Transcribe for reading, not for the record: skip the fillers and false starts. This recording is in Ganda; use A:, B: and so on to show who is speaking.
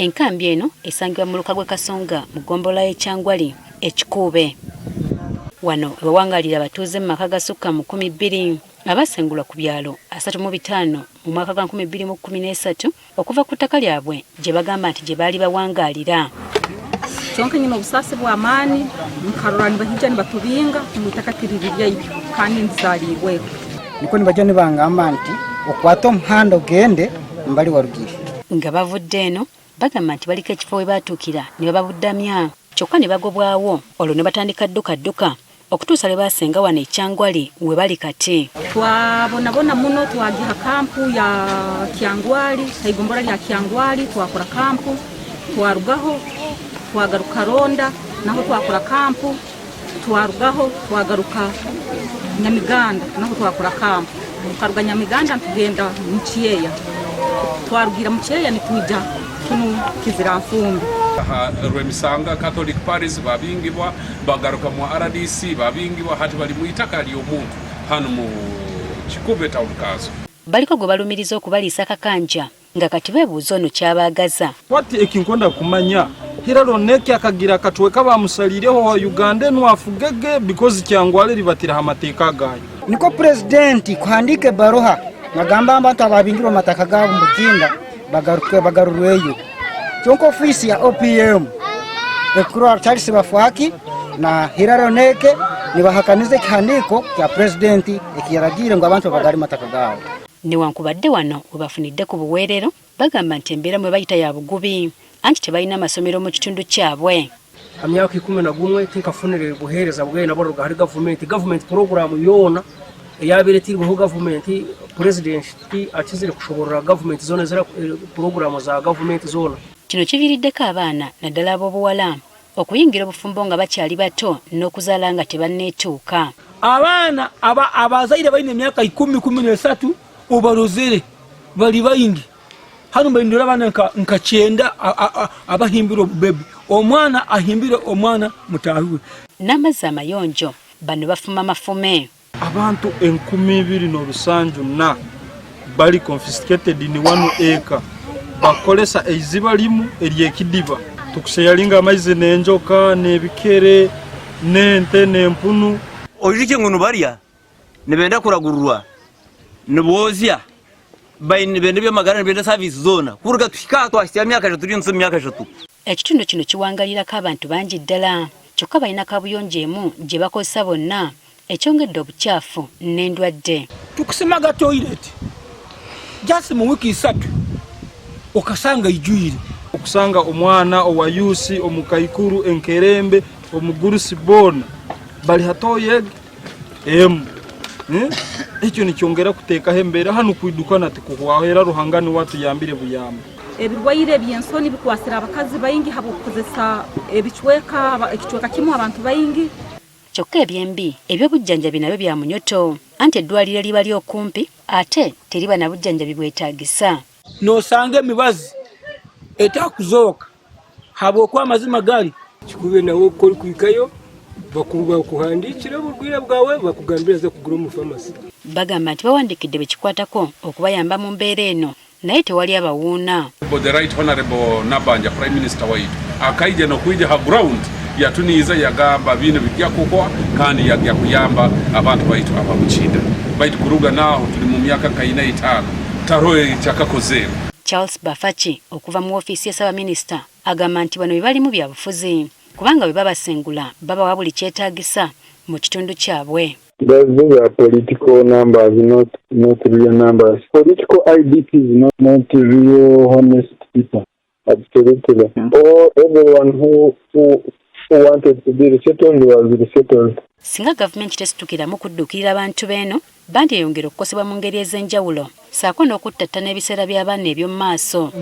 A: Enkambi eno esangibwa mu Luka Kasonga mu gombolola Kyangwali Kikuube. Wano webawangaalira abatuuze mu maka gasukka mu 12 abasengulwa ku byalo 35 mu mwaka gwa 2013 okuva ku ttaka lyabwe gye bagamba nti gye baali bawangaalira.
B: Kyonka nyuma obusasi bw'amaani mukarora nibahija nibatubinga mu ttaka tiribirya kandi nzaliibwe.
C: Niko nibajja nibangamba nti okwata omuhanda ogende mbali warugiri.
A: Nga bavudde eno bagamba nti baliko ekifo we baatuukira ne bababuddamya kyokka ne bagobwawo olwo ne batandika dduka okutuusa lwe basenga wano e Kyangwali we bali kati.
B: Twabonabona muno twagiha kampu ya Kyangwali igombola lya Kyangwali twakora kampu twarugaho twagaruka Ronda naho twakora kampu twarugaho twagaruka Nyamiganda naho twakora kampu twaruga Nyamiganda tugenda mu Kiyeya twarugira mu Kiyeya nitujja kuno kizira nfumbi.
D: Rwemisanga Catholic Paris babingibwa bagaruka mu RDC babingibwa hati bali mu ttaka ly'omuntu hano mu Kikube town council.
A: Baliko balumiriza okubaliisa akakanja nga kati beebuuza ono kyabagaza.
E: Wati ekinkonda kumanya hiralo neki akagira katweka bamusalireho wa Uganda nwafugege because Kyangwali libatira amateeka gayo.
C: Niko president kuhandike baroha nagamba abantu ababingirwa mataka gabo mukinda bagarurweyo. Chonko ofisi ya OPM ekuru Charles Bafwaki na hiraro neke nibahakanize kihandiko kya president ekiyaragire ngo abantu bagari mataka gabo.
A: Newankubadde wano webafunidde ku buweerero bagamba nti embeera mwe bayita ya bugubi anti tebalina amasomero mu kitundu kyabwe.
F: Amyaka 11 tekafunire buheereza bwe nabo rugari government program yona yabiretirweho government president akizire kushoborera government zone zira program za government zone.
A: Kino kiviiriddeko abaana naddala ab'obuwala okuyingira obufumbo nga bakyali bato n'okuzaala nga tebanneetuuka.
G: Abaana abazaire balina emyaka 10-13 obalozere bali bayingi hano balindira abana nka 9 abahimbira obubebi omwana ahimbire omwana mutaahiwe.
A: N'amazzi amayonjo bano bafuma mafume.
E: Abantu 27 bali confiscated in 1 acre. Bakolesa eby'obulamu eby'ekidiba tukuseyalinga amaizi n'enjoka n'ebikere n'ente n'empunu.
H: Ojike ngono barya nebenda kuragurwa nebozya bayine bende by'amagara nebenda service zone kuruga tushika twashya myaka 3 myaka 3.
A: Ekitundu kino kiwangalirako abantu bangi ddala kyokka balina kabuyonjo emu gye bakozesa bonna ekyongedde obukyafu n'endwadde.
G: Tukusimaga toilet jasi mu wiki 3 okasanga ijuyire
E: okusanga omwana owa yusi omukaikuru enkerembe omugurusi bona bali hatoyeg ekyo nikyongera kuteekaho embeera hano kwidukana tikuhwahera ruhangani watu yambire buyamba.
B: Ebirwaire by'ensoni bikwasira abakazi bayingi habo kukozesa ekichweka kimu abantu bayingi.
A: Kyokka eby'embi eby'obujjanjabi nabyo bya munyoto anti eddwaliro liba ly'okumpi ate teriba na bujjanjabi bwetaagisa.
G: Nosanga emibazi etakuzooka habwokuba amazima gali
F: Kikube nawo koli kwikayo bakuruga okuhandikira obulwire bwawe bakugambira ze kugura mu pharmacy.
A: Bagamba nti bawandikidde bekikwatako okubayamba mu mbeera eno naye tewali abawuuna.
D: The right honorable Nabanja prime minister waitu akaija n'okuyija ha ground yatuniiza yagamba bino bijja kukwa kandi yajja kuyamba abantu baitu abamukinda baitu kuruga naho tuli mu myaka 45 taroye kyakakoze.
A: Charles Bafaki okuva mu ofisi ya Ssaabaminisita agamba nti bano byebalimu bya bufuzi kubanga bwe babasengula babawa buli kyetaagisa mu kitundu kyabwe.
I: Those are political numbers, not real numbers. Political IDPs, not real honest people. Absolutely. Or everyone who wanted to be resettled was resettled.
A: Singa gavumenti tesitukiramu kudduukirira abantu b'eno bandi eyongera okukosebwa mu ngeri ez'enjawulo saako n'okuttattana ebiseera by'abaana eby'omu maaso.